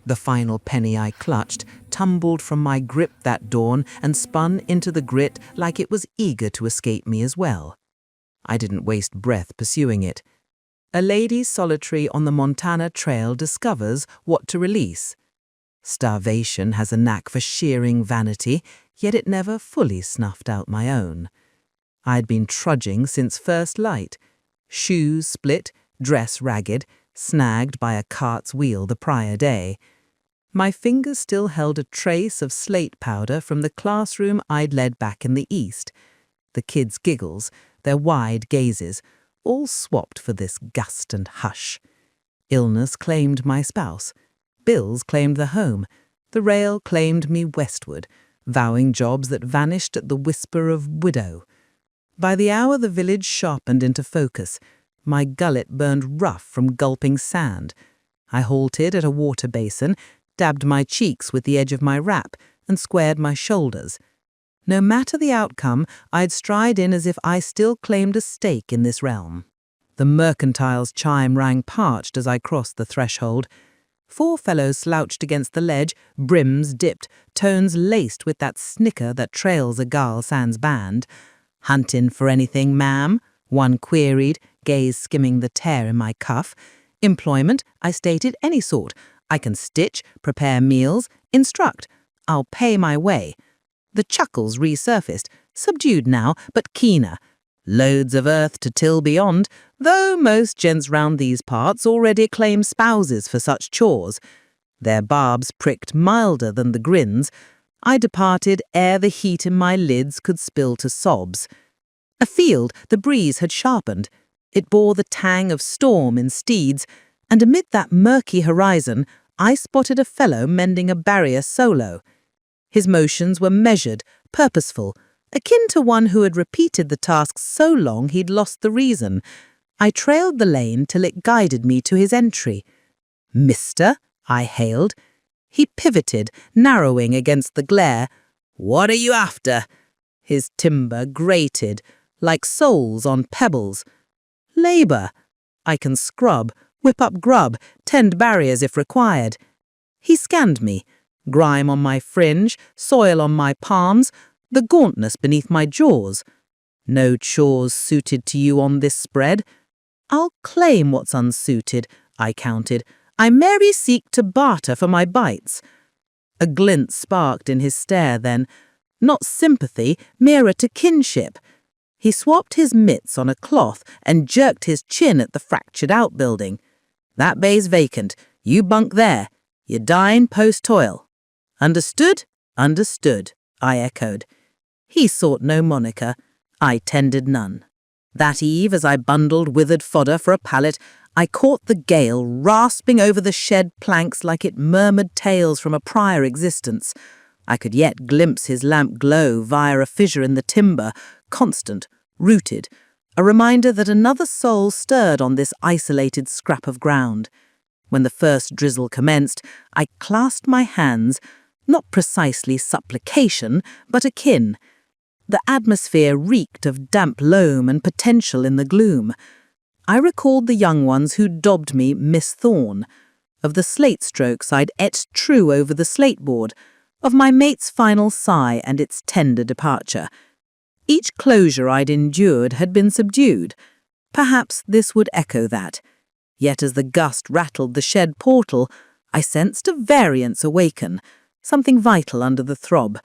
The final penny I clutched tumbled from my grip that dawn and spun into the grit like it was eager to escape me as well. I didn't waste breath pursuing it. A lady solitary on the Montana Trail discovers what to release. Starvation has a knack for shearing vanity, yet it never fully snuffed out my own. I'd been trudging since first light, shoes split, dress ragged, snagged by a cart's wheel the prior day. My fingers still held a trace of slate powder from the classroom I'd led back in the east. The kids' giggles, their wide gazes, all swapped for this gust and hush. Illness claimed my spouse. Bills claimed the home. The rail claimed me westward, vowing jobs that vanished at the whisper of widow. By the hour the village sharpened into focus, my gullet burned rough from gulping sand. I halted at a water basin, dabbed my cheeks with the edge of my wrap, and squared my shoulders. No matter the outcome, I'd stride in as if I still claimed a stake in this realm. The mercantile's chime rang parched as I crossed the threshold. 4 fellows slouched against the ledge, brims dipped, tones laced with that snicker that trails a Gal Sans band. "Huntin' for anything, ma'am?" one queried, gaze skimming the tear in my cuff. "Employment," I stated, "any sort. I can stitch, prepare meals, instruct. I'll pay my way." The chuckles resurfaced, subdued now, but keener. Loads of earth to till beyond, though most gents round these parts already claim spouses for such chores. Their barbs pricked milder than the grins. I departed ere the heat in my lids could spill to sobs. Afield, the breeze had sharpened. It bore the tang of storm in steeds, and amid that murky horizon, I spotted a fellow mending a barrier solo. His motions were measured, purposeful, akin to one who had repeated the task so long he'd lost the reason. I trailed the lane till it guided me to his entry. "Mister?" I hailed. He pivoted, narrowing against the glare. "What are you after?" His timbre grated, like soles on pebbles. "Labour. I can scrub, whip up grub, tend barriers if required." He scanned me, grime on my fringe, soil on my palms, the gauntness beneath my jaws. "No chores suited to you on this spread." "I'll claim what's unsuited," I counted. "I merely seek to barter for my bites." A glint sparked in his stare then, not sympathy, nearer to kinship. He swapped his mitts on a cloth and jerked his chin at the fractured outbuilding. "That bay's vacant. You bunk there. You dine post-toil." "Understood?" "Understood," I echoed. He sought no moniker. I tendered none. That eve, as I bundled withered fodder for a pallet, I caught the gale rasping over the shed planks like it murmured tales from a prior existence. I could yet glimpse his lamp glow via a fissure in the timber, constant, rooted, a reminder that another soul stirred on this isolated scrap of ground. When the first drizzle commenced, I clasped my hands, not precisely supplication, but akin. The atmosphere reeked of damp loam and potential in the gloom. I recalled the young ones who dobbed me Miss Thorne, of the slate strokes I'd etched true over the slateboard, of my mate's final sigh and its tender departure. Each closure I'd endured had been subdued. Perhaps this would echo that. Yet as the gust rattled the shed portal, I sensed a variance awaken, something vital under the throb.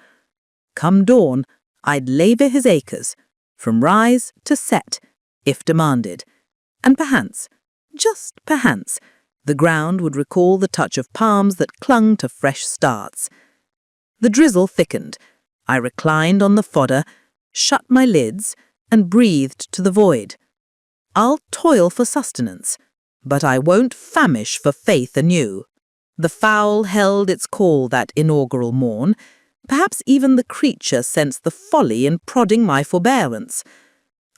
Come dawn, I'd labour his acres, from rise to set, if demanded. And perchance, just perchance, the ground would recall the touch of palms that clung to fresh starts. The drizzle thickened. I reclined on the fodder, shut my lids, and breathed to the void. I'll toil for sustenance, but I won't famish for faith anew. The fowl held its call that inaugural morn. Perhaps even the creature sensed the folly in prodding my forbearance.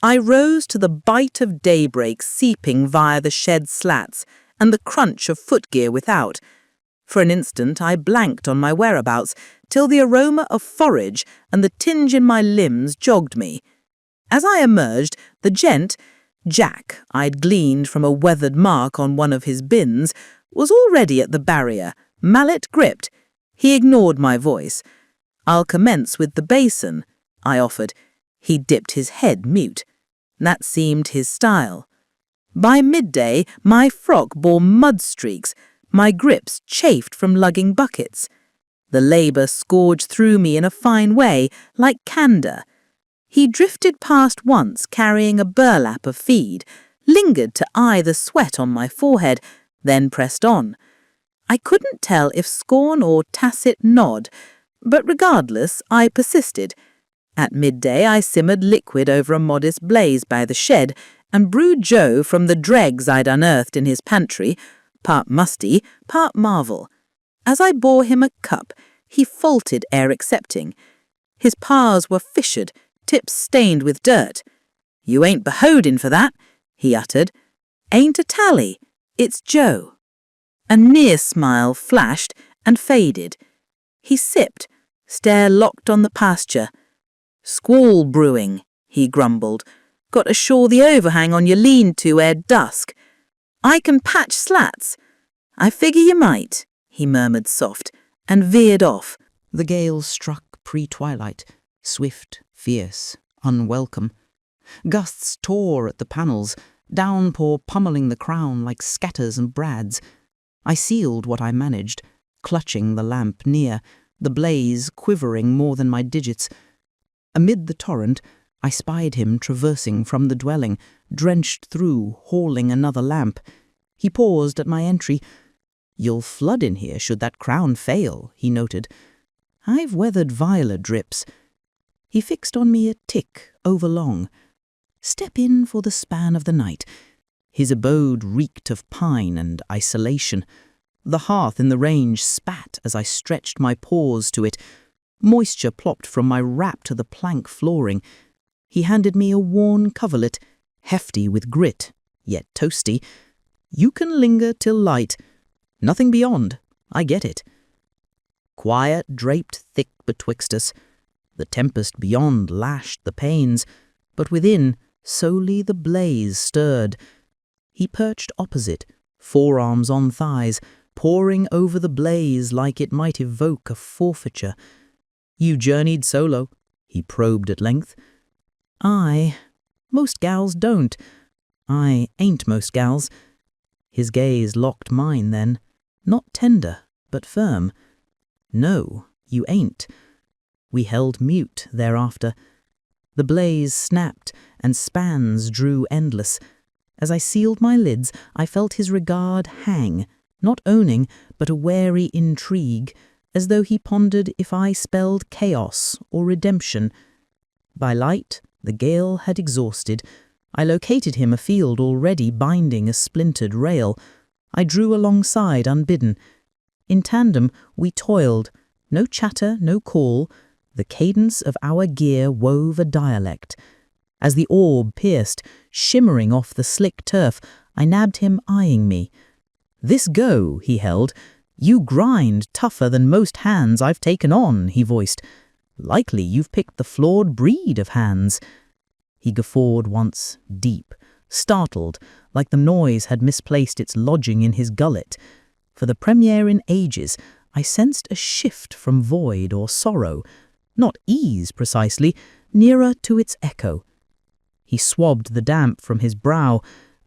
I rose to the bite of daybreak seeping via the shed slats and the crunch of footgear without. For an instant I blanked on my whereabouts, till the aroma of forage and the tinge in my limbs jogged me. As I emerged, the gent, Jack, I'd gleaned from a weathered mark on one of his bins, was already at the barrier, Mallet gripped. He ignored my voice. I'll commence with the basin, I offered. He dipped his head mute. That seemed his style. By midday, my frock bore mud streaks. My grips chafed from lugging buckets. The labour scourged through me in a fine way, like candour. He drifted past once, carrying a burlap of feed, lingered to eye the sweat on my forehead, then pressed on. I couldn't tell if scorn or tacit nod, but regardless, I persisted. At midday, I simmered liquid over a modest blaze by the shed and brewed Joe from the dregs I'd unearthed in his pantry, part musty, part marvel. As I bore him a cup, he faltered ere accepting. His paws were fissured, tips stained with dirt. "You ain't beholden for that," he uttered. "Ain't a tally. It's Joe." A near smile flashed and faded. He sipped, stare locked on the pasture. "Squall brewing," he grumbled. "Got to shore the overhang on your lean-to ere dusk. I can patch slats. I figure you might," he murmured soft, and veered off. The gale struck pre-twilight, swift, fierce, unwelcome. Gusts tore at the panels, downpour pummeling the crown like scatters and brads. I sealed what I managed, clutching the lamp near, the blaze quivering more than my digits. Amid the torrent, I spied him traversing from the dwelling, drenched through, hauling another lamp. He paused at my entry. "You'll flood in here should that crown fail," he noted. "I've weathered viler drips." He fixed on me a tick overlong. "Step in for the span of the night." His abode reeked of pine and isolation. The hearth in the range spat as I stretched my paws to it. Moisture plopped from my wrap to the plank flooring. He handed me a worn coverlet, hefty with grit, yet toasty. "You can linger till light. Nothing beyond. I get it." Quiet draped thick betwixt us. The tempest beyond lashed the panes, but within solely the blaze stirred. He perched opposite, forearms on thighs, poring over the blaze like it might evoke a forfeiture. "You journeyed solo?" he probed at length. "Aye. Most gals don't. I ain't most gals." His gaze locked mine then, not tender, but firm. "No, you ain't." We held mute thereafter. The blaze snapped, and spans drew endless. As I sealed my lids, I felt his regard hang, not owning, but a wary intrigue, as though he pondered if I spelled chaos or redemption. By light, the gale had exhausted. I located him afield already binding a splintered rail. I drew alongside unbidden. In tandem, we toiled. No chatter, no call. The cadence of our gear wove a dialect. As the orb pierced, shimmering off the slick turf, I nabbed him eyeing me. "This go," he held. "You grind tougher than most hands I've taken on," he voiced. "Likely you've picked the flawed breed of hands." He guffawed once, deep, startled, like the noise had misplaced its lodging in his gullet. For the premiere in ages, I sensed a shift from void or sorrow, not ease precisely, nearer to its echo. He swabbed the damp from his brow,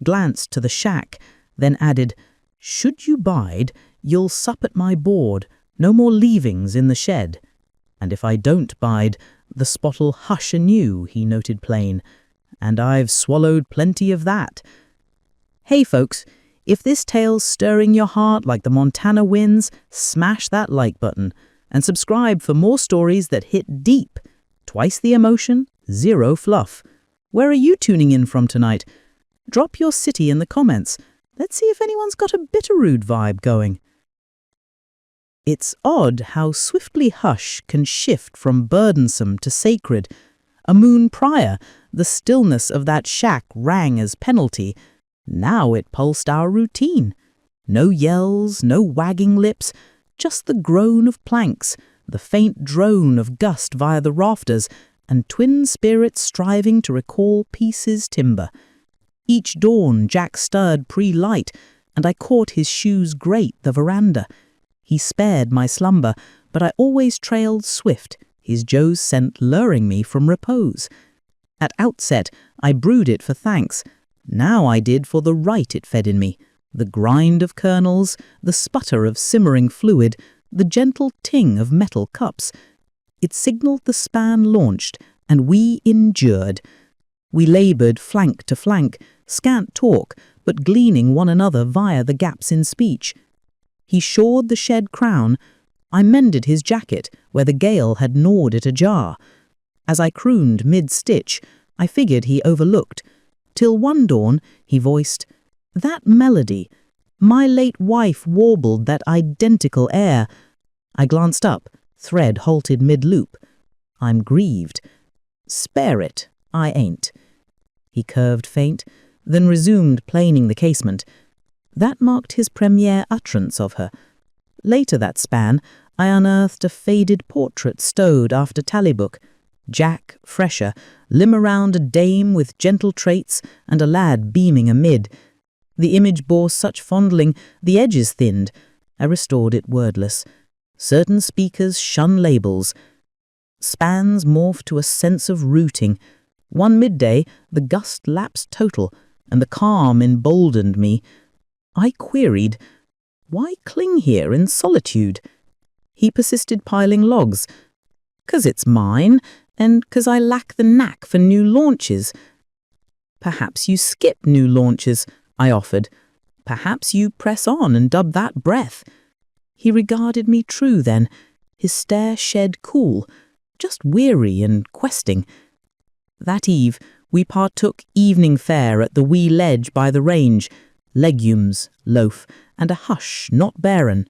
glanced to the shack, then added, "Should you bide, you'll sup at my board, no more leavings in the shed. And if I don't bide, the spot'll hush anew," he noted plain, "and I've swallowed plenty of that." Hey folks, if this tale's stirring your heart like the Montana winds, smash that like button and subscribe for more stories that hit deep. Twice the emotion, zero fluff. Where are you tuning in from tonight? Drop your city in the comments. Let's see if anyone's got a Bitterroot vibe going. It's odd how swiftly hush can shift from burdensome to sacred. A moon prior, the stillness of that shack rang as penalty. Now it pulsed our routine. No yells, no wagging lips, just the groan of planks, the faint drone of gust via the rafters, and twin spirits striving to recall pieces timber. Each dawn Jack stirred pre-light, and I caught his shoes grate the veranda. He spared my slumber, but I always trailed swift, his Joe's scent luring me from repose. At outset, I brewed it for thanks. Now I did for the right it fed in me. The grind of kernels, the sputter of simmering fluid, the gentle ting of metal cups. It signalled the span launched, and we endured. We laboured flank to flank, scant talk, but gleaning one another via the gaps in speech. He shored the shed crown. I mended his jacket where the gale had gnawed it ajar. As I crooned mid-stitch, I figured he overlooked, till one dawn he voiced, "That melody, my late wife warbled that identical air." I glanced up, thread halted mid-loop. I'm grieved. "Spare it, I ain't." He curved faint, then resumed planing the casement. That marked his premiere utterance of her. Later that span, I unearthed a faded portrait stowed after tally-book. Jack, fresher, limb around a dame with gentle traits and a lad beaming amid. The image bore such fondling, the edges thinned. I restored it wordless. Certain speakers shun labels. Spans morph to a sense of rooting. One midday, the gust lapsed total, and the calm emboldened me. I queried, "Why cling here in solitude?" He persisted piling logs. "'Cause it's mine, and 'cause I lack the knack for new launches." "Perhaps you skip new launches," I offered. "Perhaps you press on and dub that breath." He regarded me true then, his stare shed cool, just weary and questing. That eve, we partook evening fare at the wee ledge by the range, legumes, loaf, and a hush not barren.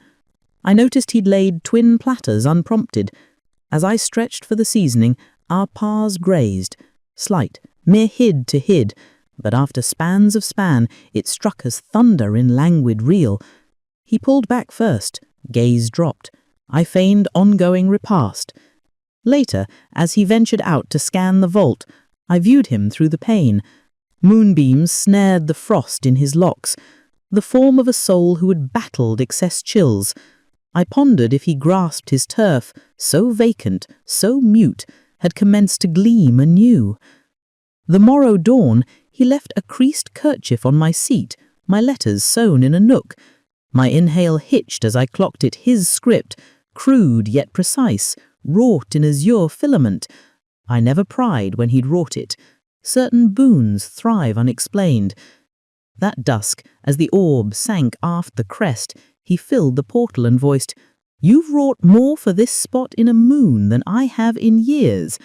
I noticed he'd laid twin platters unprompted. As I stretched for the seasoning, our paths grazed, slight, mere hid to hid, but after spans of span, it struck as thunder in languid reel. He pulled back first, gaze dropped. I feigned ongoing repast. Later, as he ventured out to scan the vault, I viewed him through the pane. Moonbeams snared the frost in his locks, the form of a soul who had battled excess chills. I pondered if he grasped his turf, so vacant, so mute, had commenced to gleam anew. The morrow dawn, he left a creased kerchief on my seat, my letters sewn in a nook. My inhale hitched as I clocked it his script, crude yet precise, wrought in azure filament. I never pried when he'd wrought it. Certain boons thrive unexplained. That dusk, as the orb sank aft the crest, he filled the portal and voiced, "You've wrought more for this spot in a moon than I have in years."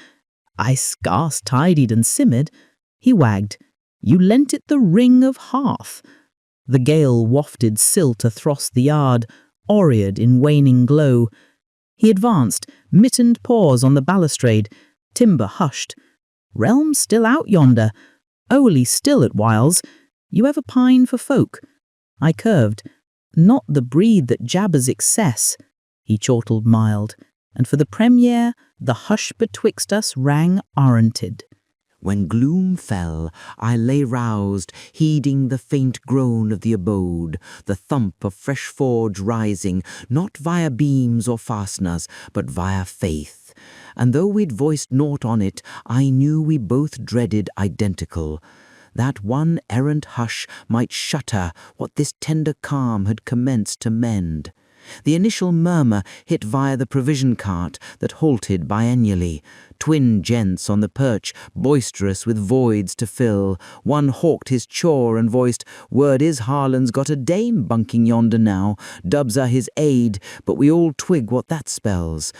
I scarce tidied and simmered. He wagged, "You lent it the ring of hearth." The gale wafted silt athross the yard, aureate in waning glow. He advanced, mittened paws on the balustrade, timber hushed. "Realm still out yonder, owly still at whiles. You ever pine for folk?" I curved, "Not the breed that jabbers excess." He chortled mild, and for the premiere, the hush betwixt us rang arranted. When gloom fell, I lay roused, heeding the faint groan of the abode, the thump of fresh forge rising, not via beams or fasteners, but via faith. And though we'd voiced naught on it, I knew we both dreaded identical. That one errant hush might shutter what this tender calm had commenced to mend. The initial murmur hit via the provision cart that halted biennially. Twin gents on the perch, boisterous with voids to fill. One hawked his chore and voiced, "Word is Harlan's got a dame bunking yonder now. Dubs are his aid, but we all twig what that spells."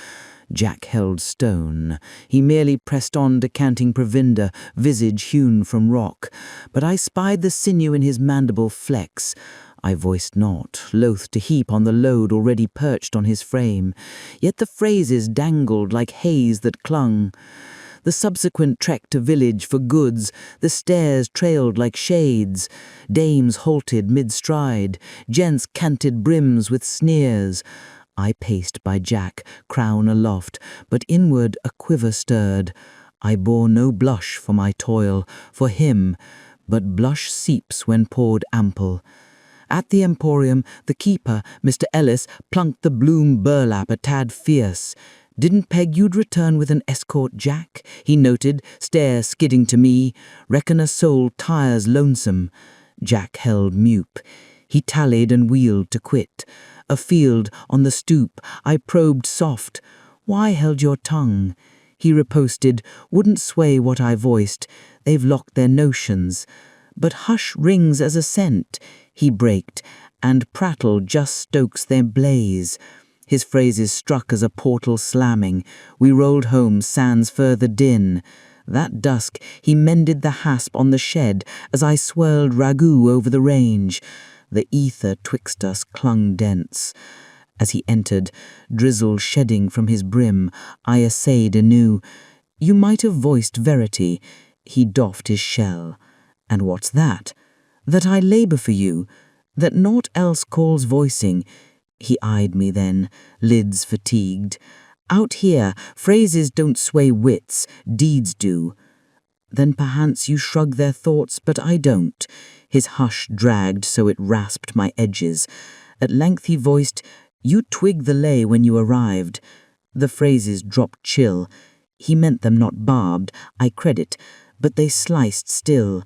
Jack held stone. He merely pressed on decanting provender, visage hewn from rock. But I spied the sinew in his mandible flex. I voiced not, loath to heap on the load already perched on his frame. Yet the phrases dangled like haze that clung. The subsequent trek to village for goods, the stairs trailed like shades. Dames halted mid-stride, gents canted brims with sneers. I paced by Jack, crown aloft, but inward a quiver stirred. I bore no blush for my toil, for him, but blush seeps when poured ample. At the emporium, the keeper, Mr. Ellis, plunked the bloom burlap a tad fierce. "Didn't peg you'd return with an escort, Jack?" he noted, stare skidding to me. "Reckon a soul tires lonesome." Jack held mute. He tallied and wheeled to quit. Afield, on the stoop, I probed soft. "Why held your tongue?" He riposted, "Wouldn't sway what I voiced. They've locked their notions." "But hush rings as assent," he braked, "and prattle just stokes their blaze." His phrases struck as a portal slamming. We rolled home sans further din. That dusk he mended the hasp on the shed as I swirled ragout over the range. The ether twixt us clung dense. As he entered, drizzle shedding from his brim, I essayed anew. "You might have voiced verity." He doffed his shell. "And what's that?" "That I labour for you, that naught else calls voicing." He eyed me then, lids fatigued. "Out here, phrases don't sway wits, deeds do." "Then perchance you shrug their thoughts, but I don't." His hush dragged so it rasped my edges. At length he voiced, "You twigged the lay when you arrived." The phrases dropped chill. He meant them not barbed, I credit, but they sliced still.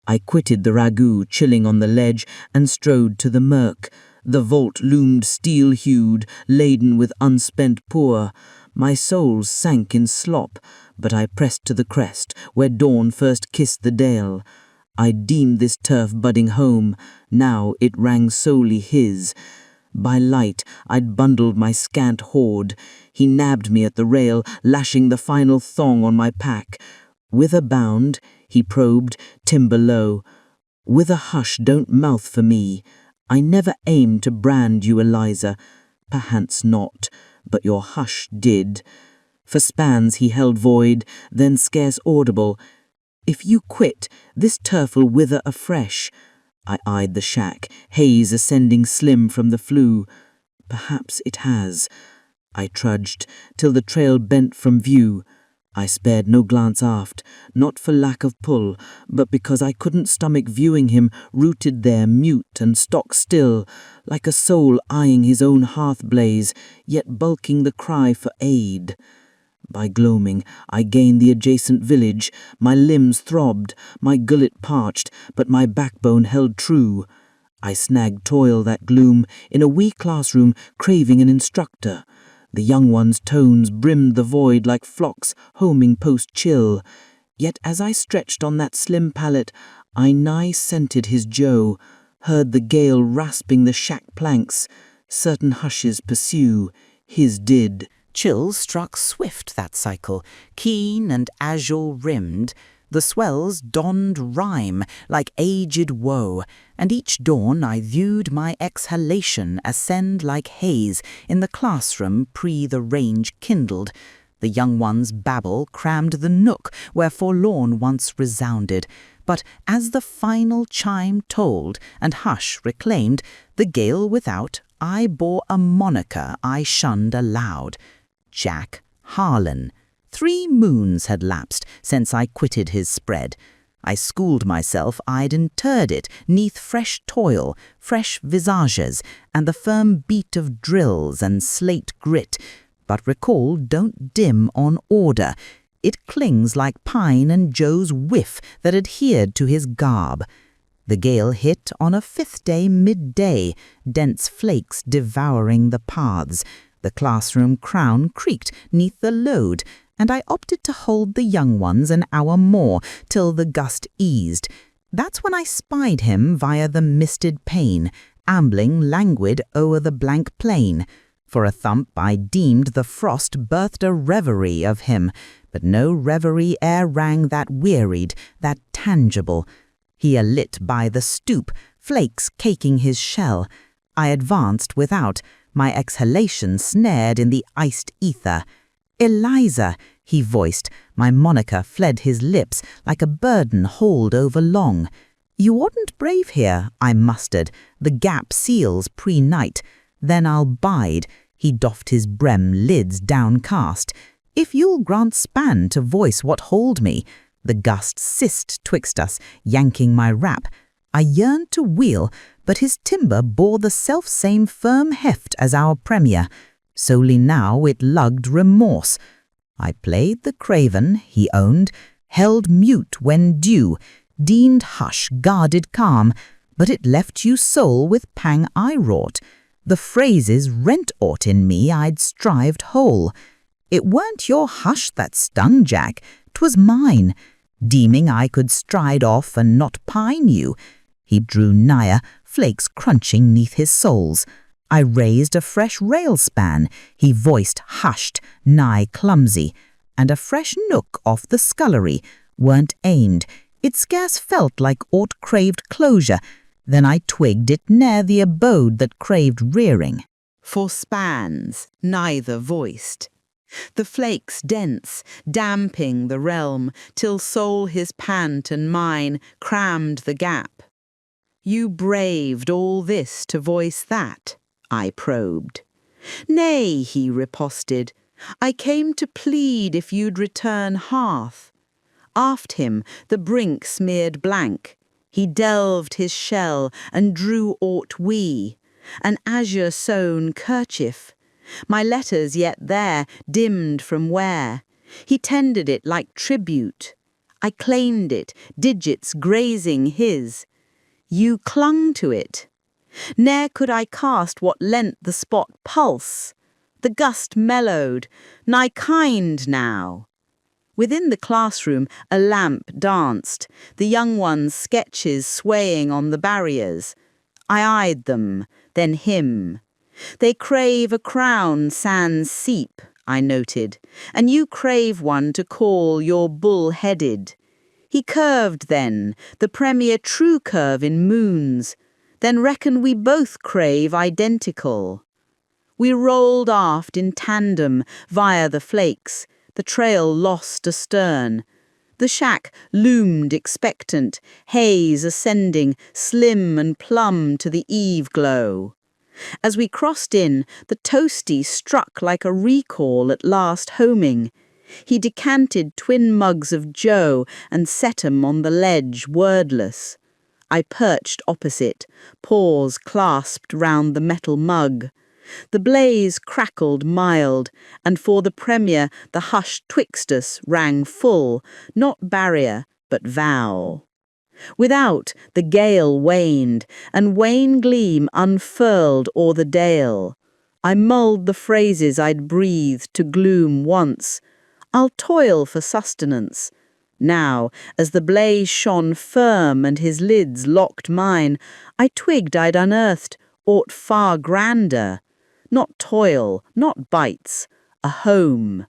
I quitted the ragout chilling on the ledge and strode to the murk. The vault loomed steel-hued, laden with unspent pour. My soul sank in slop, but I pressed to the crest, where dawn first kissed the dale. I deemed this turf budding home, now it rang solely his. By light I'd bundled my scant hoard. He nabbed me at the rail, lashing the final thong on my pack. "With a bound," he probed, timber low. "With a hush, don't mouth for me. I never aimed to brand you, Eliza. Perchance not, but your hush did." For spans he held void, then scarce audible. "If you quit, this turf'll wither afresh." I eyed the shack, haze ascending slim from the flue. "Perhaps it has." I trudged, till the trail bent from view. I spared no glance aft, not for lack of pull, but because I couldn't stomach viewing him rooted there mute and stock still, like a soul eyeing his own hearth blaze, yet bulking the cry for aid. By gloaming, I gained the adjacent village. My limbs throbbed, my gullet parched, but my backbone held true. I snagged toil that gloom in a wee classroom craving an instructor. The young one's tones brimmed the void like flocks homing post-chill. Yet as I stretched on that slim pallet, I nigh scented his Joe, heard the gale rasping the shack planks. Certain hushes pursue, his did. Chills struck swift that cycle, keen and azure-rimmed. The swells donned rhyme like aged woe, and each dawn I viewed my exhalation ascend like haze in the classroom pre the range kindled. The young one's babble crammed the nook where forlorn once resounded, but as the final chime told and hush reclaimed the gale without, I bore a moniker I shunned aloud. Jack Harlan. 3 moons had lapsed since I quitted his spread. I schooled myself I'd interred it neath fresh toil, fresh visages, and the firm beat of drills and slate grit. But recall don't dim on order. It clings like pine and Joe's whiff that adhered to his garb. The gale hit on a 5th day midday, dense flakes devouring the paths. The classroom crown creaked neath the load, and I opted to hold the young ones an hour more till the gust eased. That's when I spied him via the misted pane, ambling languid o'er the blank plain. For a thump I deemed the frost birthed a reverie of him, but no reverie e'er rang that wearied, that tangible. He alit by the stoop, flakes caking his shell. I advanced without, my exhalation snared in the iced ether. "Eliza," he voiced, my moniker fled his lips like a burden hauled over long. "You oughtn't brave here," I mustered, "the gap seals pre-night. Then I'll bide," he doffed his brem lids downcast, "if you'll grant span to voice what hold me." The gust sissed twixt us, yanking my wrap. I yearned to wheel, but his timber bore the self-same firm heft as our premier, solely now it lugged remorse. I played the craven, he owned, held mute when due, deemed hush, guarded calm, but it left you soul with pang I wrought. The phrases rent aught in me I'd strived whole. It weren't your hush that stung, Jack, 'twas mine, deeming I could stride off and not pine you. He drew nigher, flakes crunching neath his soles. I raised a fresh rail span, he voiced hushed, nigh clumsy, and a fresh nook off the scullery weren't aimed. It scarce felt like aught craved closure. Then I twigged it ne'er the abode that craved rearing. For spans, neither voiced. The flakes dense, damping the realm, till soul his pant and mine crammed the gap. You braved all this to voice that, I probed. Nay, he riposted, I came to plead if you'd return hearth. Aft him the brink smeared blank. He delved his shell and drew aught wee, an azure sewn kerchief. My letters yet there, dimmed from where. He tendered it like tribute. I claimed it, digits grazing his. You clung to it. Ne'er could I cast what lent the spot pulse. The gust mellowed, nigh kind now. Within the classroom a lamp danced, the young ones' sketches swaying on the barriers. I eyed them, then him. They crave a crown sans seep, I noted, and you crave one to call your bull-headed. He curved then, the premier true curve in moons, then reckon we both crave identical. We rolled aft in tandem via the flakes, the trail lost astern. The shack loomed expectant, haze ascending, slim and plumb to the eve glow. As we crossed in, the toasty struck like a recall at last homing. He decanted twin mugs of Joe and set 'em on the ledge wordless. I perched opposite, paws clasped round the metal mug. The blaze crackled mild, and for the premier the hush twixt us rang full, not barrier, but vow. Without, the gale waned, and wane gleam unfurled o'er the dale. I mulled the phrases I'd breathed to gloom once. I'll toil for sustenance. Now, as the blaze shone firm and his lids locked mine, I twigged I'd unearthed aught far grander. Not toil, not bites, a home.